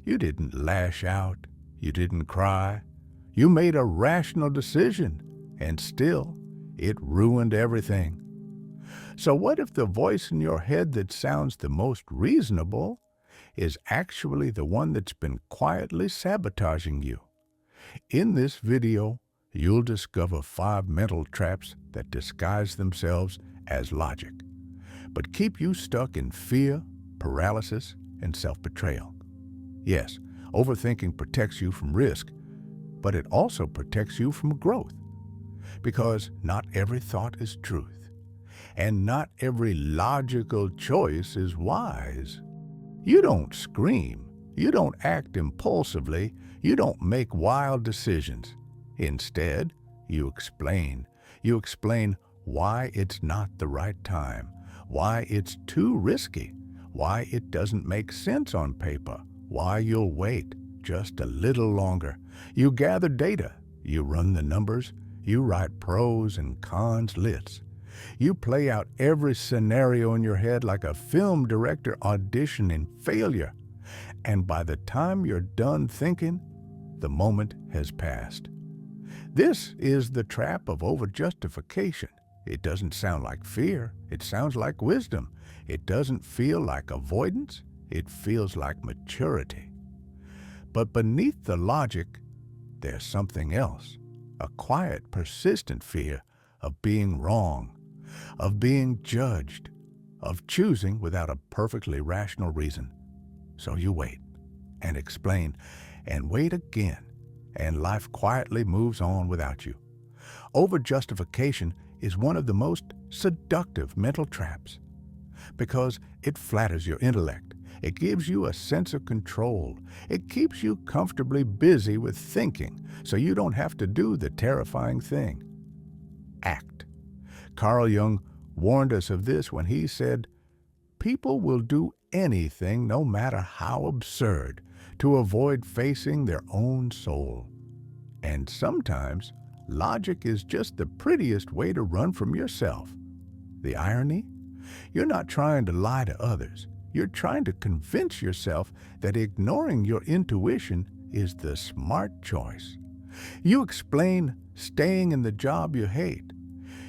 You didn't lash out. You didn't cry. You made a rational decision, and still, it ruined everything. So what if the voice in your head that sounds the most reasonable is actually the one that's been quietly sabotaging you? In this video, you'll discover 5 mental traps that disguise themselves as logic, but keep you stuck in fear, paralysis, and self-betrayal. Yes, overthinking protects you from risk, but it also protects you from growth. Because not every thought is truth, and not every logical choice is wise. You don't scream, you don't act impulsively, you don't make wild decisions. Instead, you explain. You explain why it's not the right time, why it's too risky, why it doesn't make sense on paper, why you'll wait just a little longer. You gather data, you run the numbers, you write pros and cons lists. You play out every scenario in your head like a film director auditioning failure. And by the time you're done thinking, the moment has passed. This is the trap of overjustification. It doesn't sound like fear. It sounds like wisdom. It doesn't feel like avoidance. It feels like maturity. But beneath the logic, there's something else. A quiet, persistent fear of being wrong, of being judged, of choosing without a perfectly rational reason. So you wait and explain and wait again, and life quietly moves on without you. Overjustification is one of the most seductive mental traps because it flatters your intellect. It gives you a sense of control. It keeps you comfortably busy with thinking so you don't have to do the terrifying thing. Act. Carl Jung warned us of this when he said, "People will do anything, no matter how absurd, to avoid facing their own soul." And sometimes, logic is just the prettiest way to run from yourself. The irony? You're not trying to lie to others. You're trying to convince yourself that ignoring your intuition is the smart choice. You explain staying in the job you hate.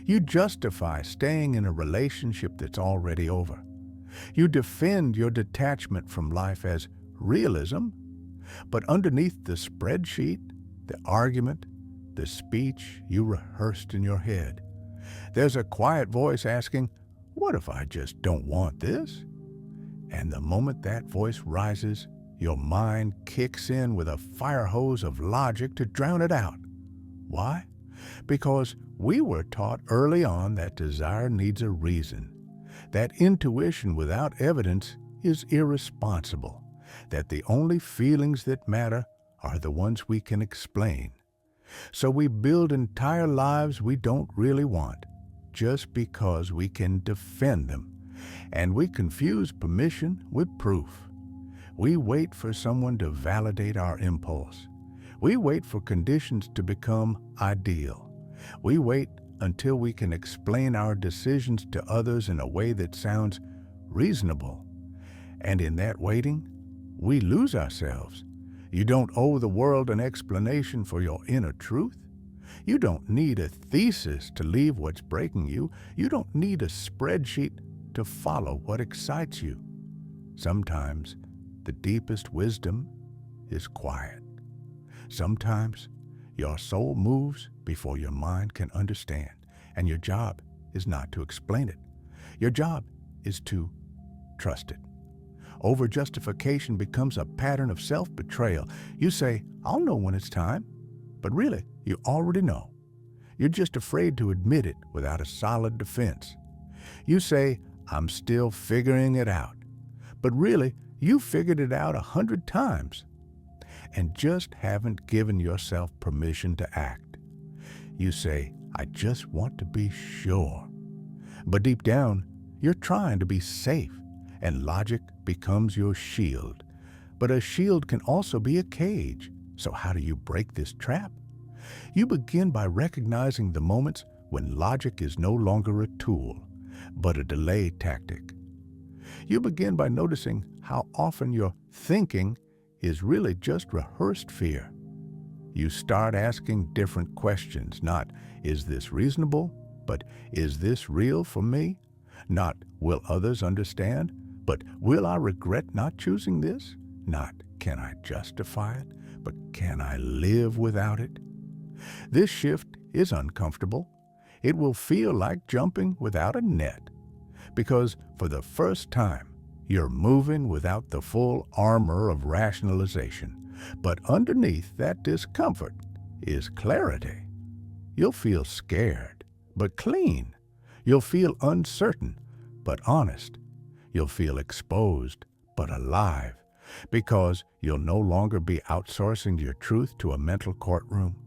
You justify staying in a relationship that's already over. You defend your detachment from life as realism, but underneath the spreadsheet, the argument, the speech you rehearsed in your head, there's a quiet voice asking, "What if I just don't want this?" And the moment that voice rises, your mind kicks in with a fire hose of logic to drown it out. Why? Because we were taught early on that desire needs a reason, that intuition without evidence is irresponsible, that the only feelings that matter are the ones we can explain. So we build entire lives we don't really want, just because we can defend them. And we confuse permission with proof. We wait for someone to validate our impulse. We wait for conditions to become ideal. We wait until we can explain our decisions to others in a way that sounds reasonable. And in that waiting, we lose ourselves. You don't owe the world an explanation for your inner truth. You don't need a thesis to leave what's breaking you. You don't need a spreadsheet to follow what excites you. Sometimes the deepest wisdom is quiet. Sometimes your soul moves before your mind can understand, and your job is not to explain it. Your job is to trust it. Overjustification becomes a pattern of self-betrayal. You say, "I'll know when it's time," but really, you already know. You're just afraid to admit it without a solid defense. You say, "I'm still figuring it out," but really, you figured it out 100 times and just haven't given yourself permission to act. You say, "I just want to be sure," but deep down, you're trying to be safe, and logic becomes your shield. But a shield can also be a cage. So how do you break this trap? You begin by recognizing the moments when logic is no longer a tool, but a delay tactic. You begin by noticing how often your thinking is really just rehearsed fear. You start asking different questions, not, is this reasonable? But, is this real for me? Not, will others understand? But, will I regret not choosing this? Not, can I justify it? But, can I live without it? This shift is uncomfortable. It will feel like jumping without a net, because for the first time, you're moving without the full armor of rationalization. But underneath that discomfort is clarity. You'll feel scared, but clean. You'll feel uncertain, but honest. You'll feel exposed, but alive, because you'll no longer be outsourcing your truth to a mental courtroom.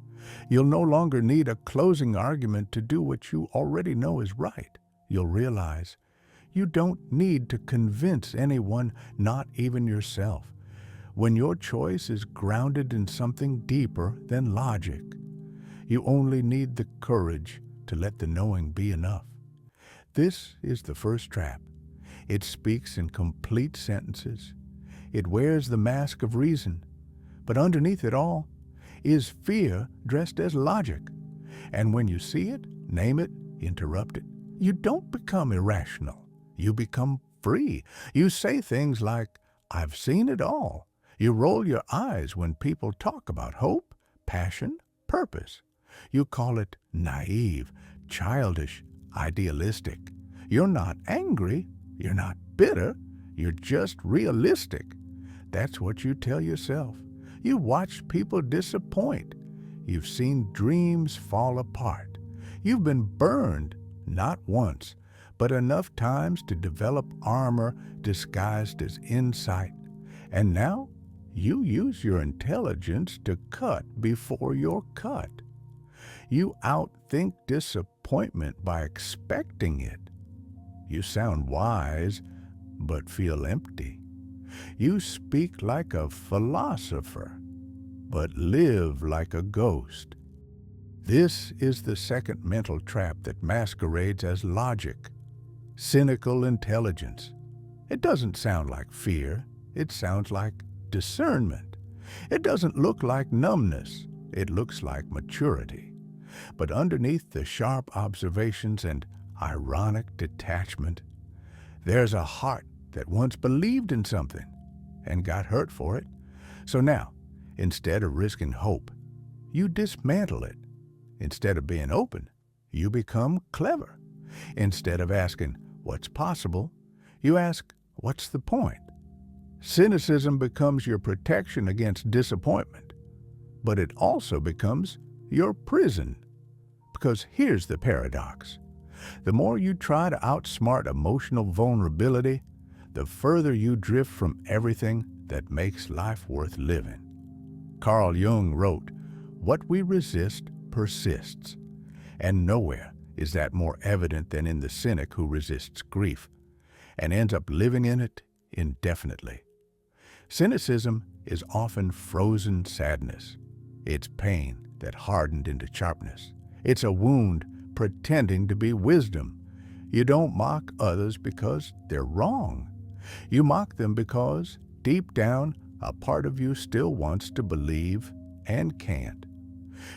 You'll no longer need a closing argument to do what you already know is right. You'll realize you don't need to convince anyone, not even yourself, when your choice is grounded in something deeper than logic. You only need the courage to let the knowing be enough. This is the first trap. It speaks in complete sentences. It wears the mask of reason, but underneath it all is fear dressed as logic. And when you see it, name it, interrupt it, you don't become irrational. You become free. You say things like, I've seen it all. You roll your eyes when people talk about hope, passion, purpose. You call it naive, childish, idealistic. You're not angry. You're not bitter. You're just realistic. That's what you tell yourself. You watch people disappoint. You've seen dreams fall apart. You've been burned, not once, but enough times to develop armor disguised as insight. And now you use your intelligence to cut before you're cut. You outthink disappointment by expecting it. You sound wise, but feel empty. You speak like a philosopher, but live like a ghost. This is the second mental trap that masquerades as logic, cynical intelligence. It doesn't sound like fear. It sounds like discernment. It doesn't look like numbness. It looks like maturity. But underneath the sharp observations and ironic detachment, there's a heart that once believed in something and got hurt for it. So now, instead of risking hope, you dismantle it. Instead of being open, you become clever. Instead of asking, what's possible, you ask, what's the point? Cynicism becomes your protection against disappointment, but it also becomes your prison. Because here's the paradox. The more you try to outsmart emotional vulnerability, the further you drift from everything that makes life worth living. Carl Jung wrote, "What we resist persists." And nowhere is that more evident than in the cynic who resists grief and ends up living in it indefinitely. Cynicism is often frozen sadness. It's pain that hardened into sharpness. It's a wound pretending to be wisdom. You don't mock others because they're wrong. You mock them because, deep down, a part of you still wants to believe and can't.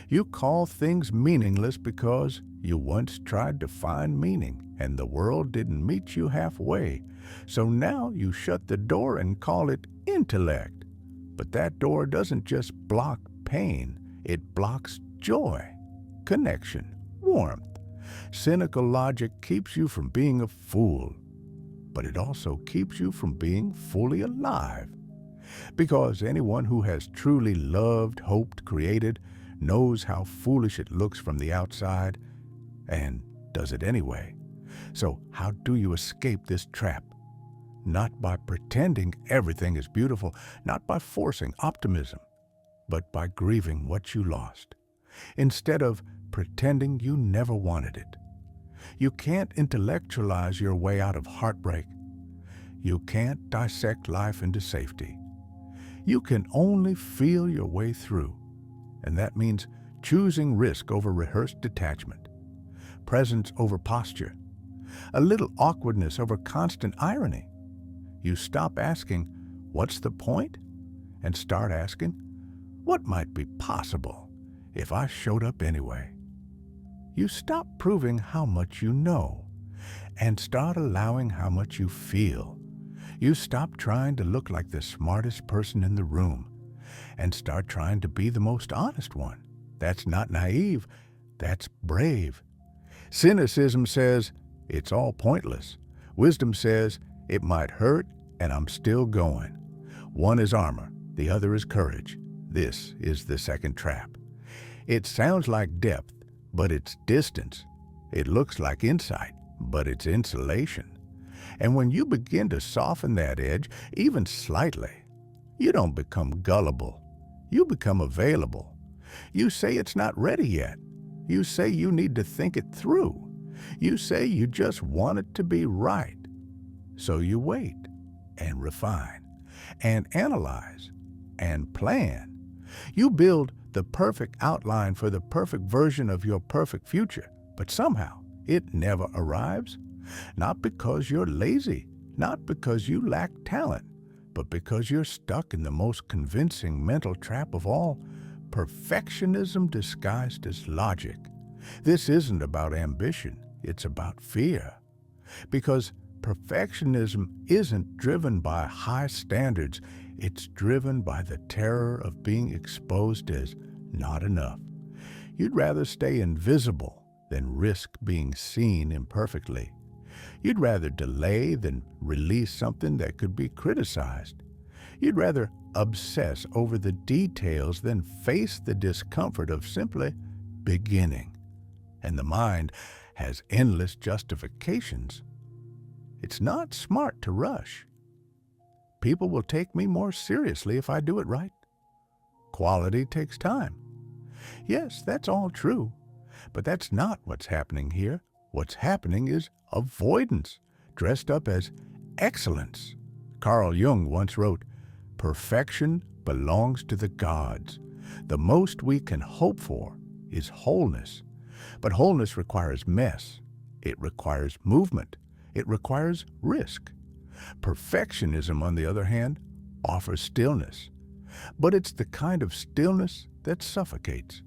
You call things meaningless because you once tried to find meaning and the world didn't meet you halfway. So now you shut the door and call it intellect. But that door doesn't just block pain, it blocks joy, connection, warmth. Cynical logic keeps you from being a fool, but it also keeps you from being fully alive. Because anyone who has truly loved, hoped, created, knows how foolish it looks from the outside, and does it anyway. So how do you escape this trap? Not by pretending everything is beautiful, not by forcing optimism, but by grieving what you lost, instead of pretending you never wanted it. You can't intellectualize your way out of heartbreak. You can't dissect life into safety. You can only feel your way through, and that means choosing risk over rehearsed detachment, presence over posture, a little awkwardness over constant irony. You stop asking, what's the point? and start asking, what might be possible if I showed up anyway? You stop proving how much you know and start allowing how much you feel. You stop trying to look like the smartest person in the room and start trying to be the most honest one. That's not naive, that's brave. Cynicism says it's all pointless. Wisdom says it might hurt and I'm still going. One is armor, the other is courage. This is the second trap. It sounds like depth, but it's distance. It looks like insight, but it's insulation. And when you begin to soften that edge, even slightly, you don't become gullible. You become available. You say it's not ready yet. You say you need to think it through. You say you just want it to be right. So you wait and refine and analyze and plan. You build the perfect outline for the perfect version of your perfect future, but somehow it never arrives. Not because you're lazy, not because you lack talent, but because you're stuck in the most convincing mental trap of all, perfectionism disguised as logic. This isn't about ambition, it's about fear. Because perfectionism isn't driven by high standards, it's driven by the terror of being exposed as not enough. You'd rather stay invisible than risk being seen imperfectly. You'd rather delay than release something that could be criticized. You'd rather obsess over the details than face the discomfort of simply beginning. And the mind has endless justifications. It's not smart to rush. People will take me more seriously if I do it right. Quality takes time. Yes, that's all true, but that's not what's happening here. What's happening is avoidance, dressed up as excellence. Carl Jung once wrote, "Perfection belongs to the gods. The most we can hope for is wholeness. But wholeness requires mess. It requires movement. It requires risk. Perfectionism, on the other hand, offers stillness. But it's the kind of stillness that suffocates.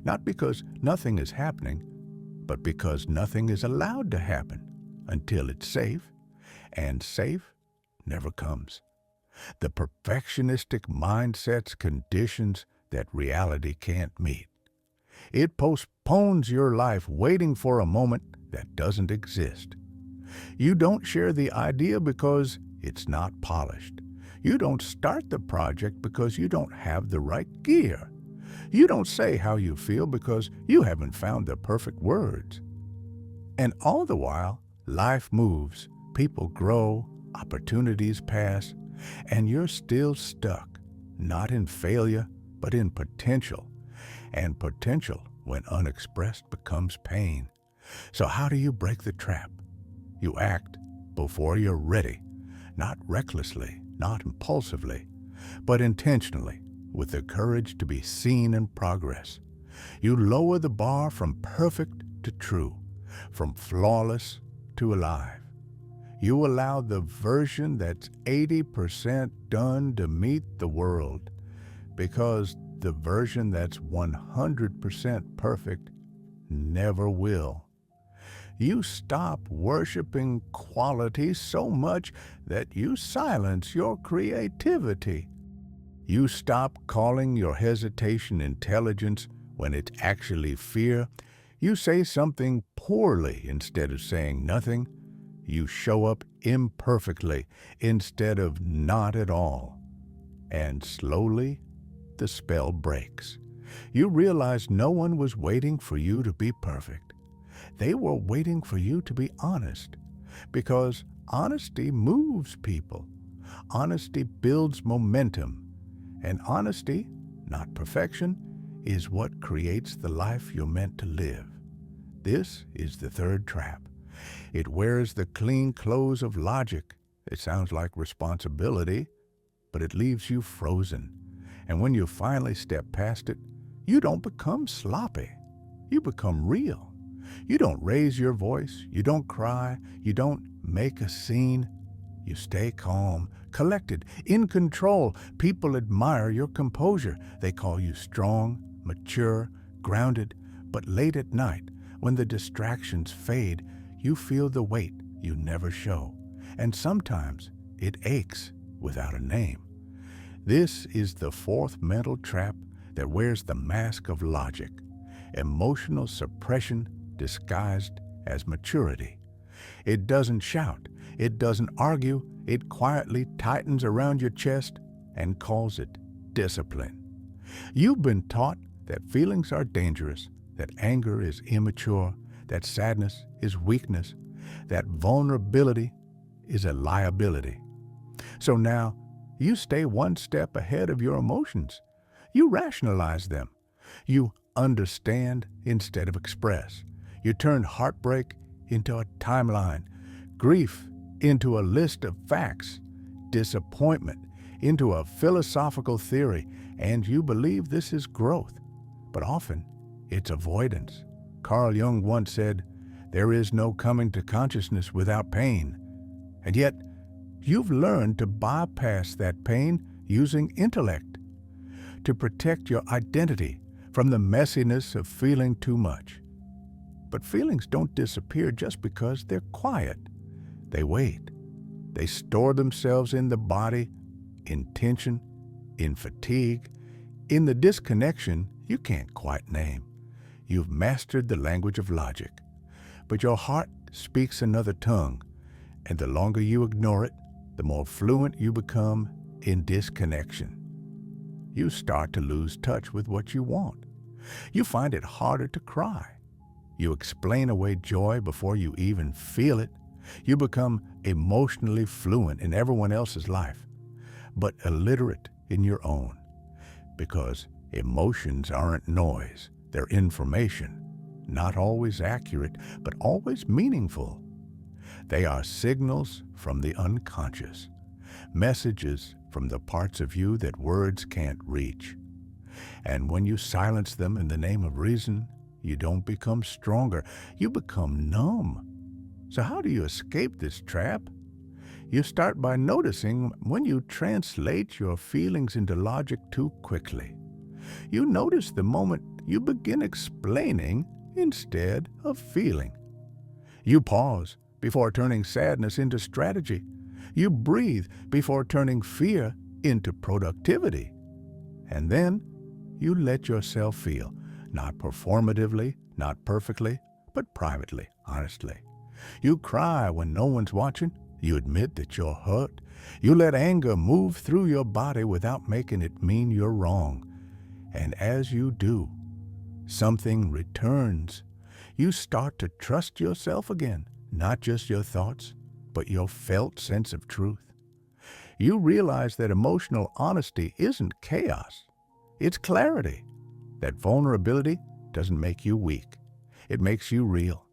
Not because nothing is happening, but because nothing is allowed to happen until it's safe, and safe never comes. The perfectionistic mind sets conditions that reality can't meet. It postpones your life waiting for a moment that doesn't exist. You don't share the idea because it's not polished. You don't start the project because you don't have the right gear. You don't say how you feel because you haven't found the perfect words. And all the while, life moves, people grow, opportunities pass, and you're still stuck, not in failure, but in potential. And potential, when unexpressed, becomes pain. So how do you break the trap? You act before you're ready, not recklessly, not impulsively, but intentionally, with the courage to be seen in progress. You lower the bar from perfect to true, from flawless to alive. You allow the version that's 80% done to meet the world, because the version that's 100% perfect never will. You stop worshiping quality so much that you silence your creativity. You stop calling your hesitation intelligence when it's actually fear. You say something poorly instead of saying nothing. You show up imperfectly instead of not at all. And slowly, the spell breaks. You realize no one was waiting for you to be perfect. They were waiting for you to be honest, because honesty moves people. Honesty builds momentum. And honesty, not perfection, is what creates the life you're meant to live. This is the third trap. It wears the clean clothes of logic. It sounds like responsibility, but it leaves you frozen. And when you finally step past it, you don't become sloppy. You become real. You don't raise your voice. You don't cry. You don't make a scene. You stay calm, collected, in control. People admire your composure. They call you strong, mature, grounded. But late at night, when the distractions fade, you feel the weight you never show. And sometimes it aches without a name. This is the fourth mental trap that wears the mask of logic. Emotional suppression disguised as maturity. It doesn't shout, it doesn't argue, it quietly tightens around your chest and calls it discipline. You've been taught that feelings are dangerous, that anger is immature, that sadness is weakness, that vulnerability is a liability. So now, you stay one step ahead of your emotions. You rationalize them. You understand instead of express. You turn heartbreak into a timeline, grief into a list of facts, disappointment into a philosophical theory, and you believe this is growth. But often, it's avoidance. Carl Jung once said, "There is no coming to consciousness without pain." And yet, you've learned to bypass that pain using intellect, to protect your identity from the messiness of feeling too much. But feelings don't disappear just because they're quiet. They wait. They store themselves in the body, in tension, in fatigue, in the disconnection you can't quite name. You've mastered the language of logic, but your heart speaks another tongue, and the longer you ignore it, the more fluent you become in disconnection. You start to lose touch with what you want. You find it harder to cry. You explain away joy before you even feel it. You become emotionally fluent in everyone else's life, but illiterate in your own. Because emotions aren't noise, they're information. Not always accurate, but always meaningful. They are signals from the unconscious, messages from the parts of you that words can't reach. And when you silence them in the name of reason, you don't become stronger, you become numb. So how do you escape this trap? You start by noticing when you translate your feelings into logic too quickly. You notice the moment you begin explaining instead of feeling. You pause before turning sadness into strategy. You breathe before turning fear into productivity. And then you let yourself feel, not performatively, not perfectly, but privately, honestly. You cry when no one's watching. You admit that you're hurt. You let anger move through your body without making it mean you're wrong. And as you do, something returns. You start to trust yourself again, not just your thoughts, but your felt sense of truth. You realize that emotional honesty isn't chaos, it's clarity. That vulnerability doesn't make you weak, it makes you real.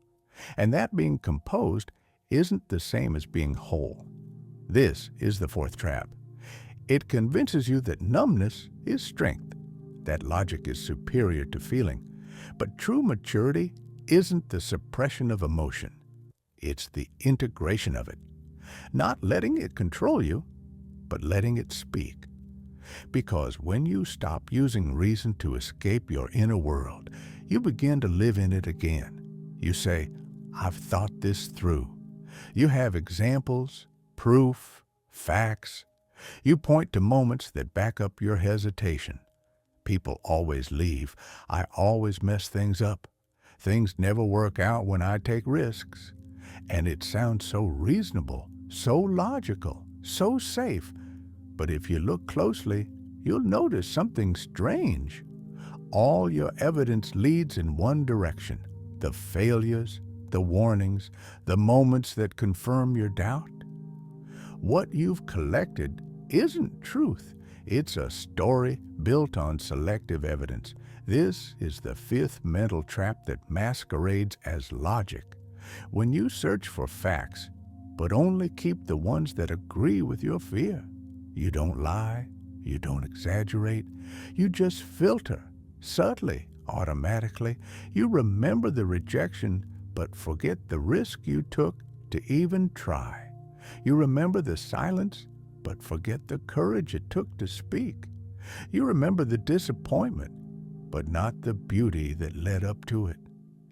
And that being composed isn't the same as being whole. This is the fourth trap. It convinces you that numbness is strength, that logic is superior to feeling. But true maturity isn't the suppression of emotion. It's the integration of it. Not letting it control you, but letting it speak. Because when you stop using reason to escape your inner world, you begin to live in it again. You say, "I've thought this through." You have examples, proof, facts. You point to moments that back up your hesitation. People always leave. I always mess things up. Things never work out when I take risks. And it sounds so reasonable, so logical, so safe. But if you look closely, you'll notice something strange. All your evidence leads in one direction: the failures, the warnings, the moments that confirm your doubt. What you've collected isn't truth. It's a story built on selective evidence. This is the fifth mental trap that masquerades as logic. When you search for facts, but only keep the ones that agree with your fear, you don't lie, you don't exaggerate, you just filter, subtly, automatically. You remember the rejection, but forget the risk you took to even try. You remember the silence, but forget the courage it took to speak. You remember the disappointment, but not the beauty that led up to it.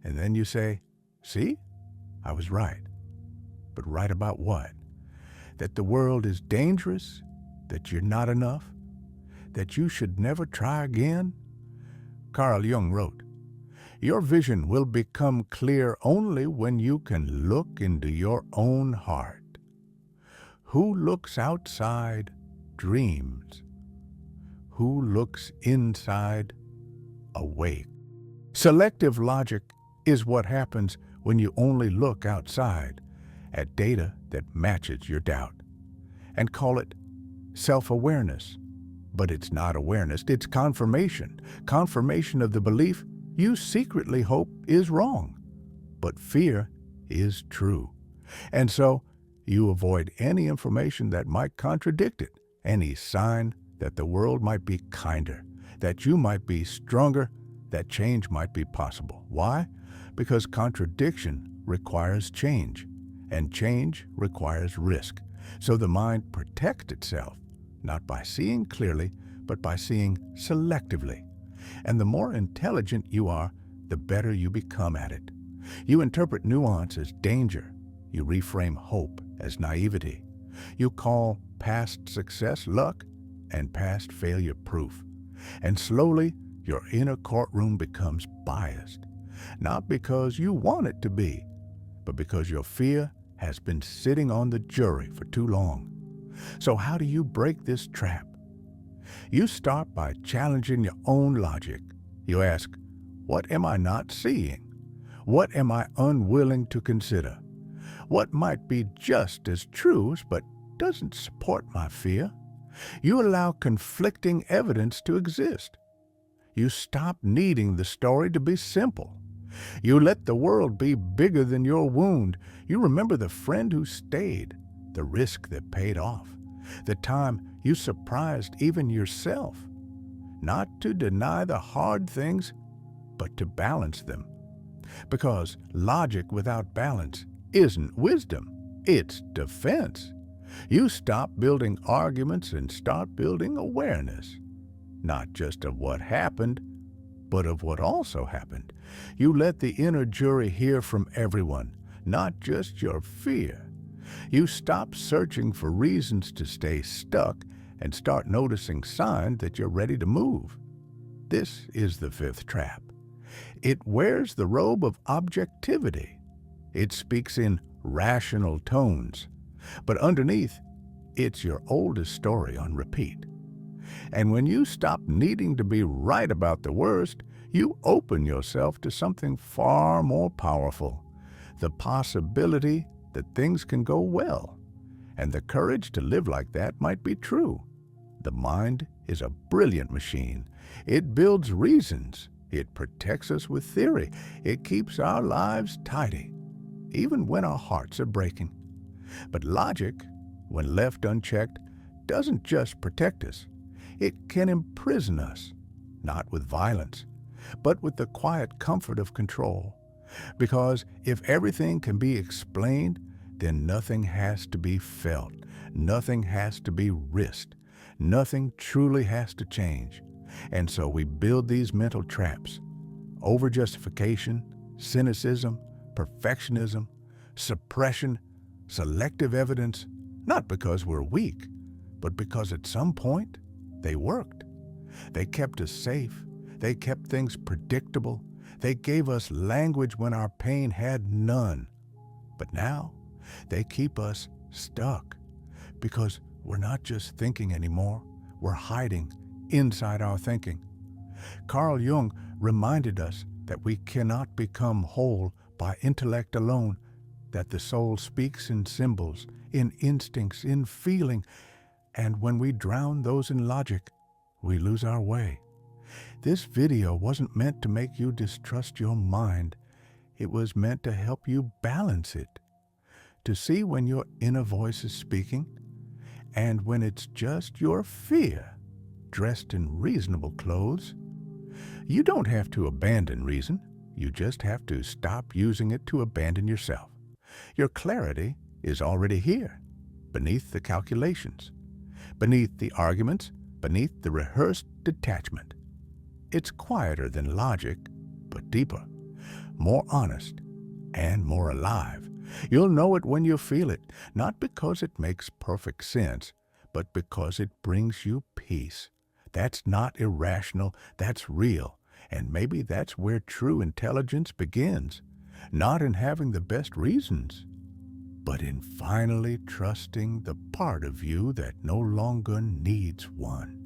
And then you say, see, I was right. But right about what? That the world is dangerous, that you're not enough, that you should never try again? Carl Jung wrote, "Your vision will become clear only when you can look into your own heart. Who looks outside dreams. Who looks inside awake." Selective logic is what happens when you only look outside at data that matches your doubt. And call it self-awareness. But it's not awareness, it's confirmation. Confirmation of the belief you secretly hope is wrong. But fear is true. And so you avoid any information that might contradict it, any sign that the world might be kinder, that you might be stronger, that change might be possible. Why? Because contradiction requires change, and change requires risk. So the mind protects itself, not by seeing clearly, but by seeing selectively. And the more intelligent you are, the better you become at it. You interpret nuance as danger. You reframe hope as naivety. You call past success luck and past failure proof. And slowly, your inner courtroom becomes biased. Not because you want it to be, but because your fear has been sitting on the jury for too long. So how do you break this trap? You start by challenging your own logic. You ask, what am I not seeing? What am I unwilling to consider? What might be just as true but doesn't support my fear? You allow conflicting evidence to exist. You stop needing the story to be simple. You let the world be bigger than your wound. You remember the friend who stayed, the risk that paid off, the time you surprised even yourself. Not to deny the hard things, but to balance them. Because logic without balance isn't wisdom, it's defense. You stop building arguments and start building awareness, not just of what happened, but of what also happened. You let the inner jury hear from everyone, not just your fear. You stop searching for reasons to stay stuck and start noticing signs that you're ready to move. This is the fifth trap. It wears the robe of objectivity. It speaks in rational tones, but underneath, it's your oldest story on repeat. And when you stop needing to be right about the worst, you open yourself to something far more powerful, the possibility that things can go well. And the courage to live like that might be true. The mind is a brilliant machine. It builds reasons. It protects us with theory. It keeps our lives tidy, even when our hearts are breaking. But logic, when left unchecked, doesn't just protect us. It can imprison us, not with violence, but with the quiet comfort of control. Because if everything can be explained, then nothing has to be felt, nothing has to be risked, nothing truly has to change. And so we build these mental traps: overjustification, cynicism, perfectionism, suppression, selective evidence, not because we're weak, but because at some point they worked. They kept us safe. They kept things predictable. They gave us language when our pain had none. But now they keep us stuck because we're not just thinking anymore. We're hiding inside our thinking. Carl Jung reminded us that we cannot become whole by intellect alone, that the soul speaks in symbols, in instincts, in feeling, and when we drown those in logic, we lose our way. This video wasn't meant to make you distrust your mind. It was meant to help you balance it, to see when your inner voice is speaking and when it's just your fear dressed in reasonable clothes. You don't have to abandon reason. You just have to stop using it to abandon yourself. Your clarity is already here. beneath the calculations, beneath the arguments, beneath the rehearsed detachment. It's quieter than logic, but deeper, more honest, and more alive. You'll know it when you feel it, not because it makes perfect sense, but because it brings you peace. That's not irrational, that's real. And maybe that's where true intelligence begins. Not in having the best reasons, but in finally trusting the part of you that no longer needs one.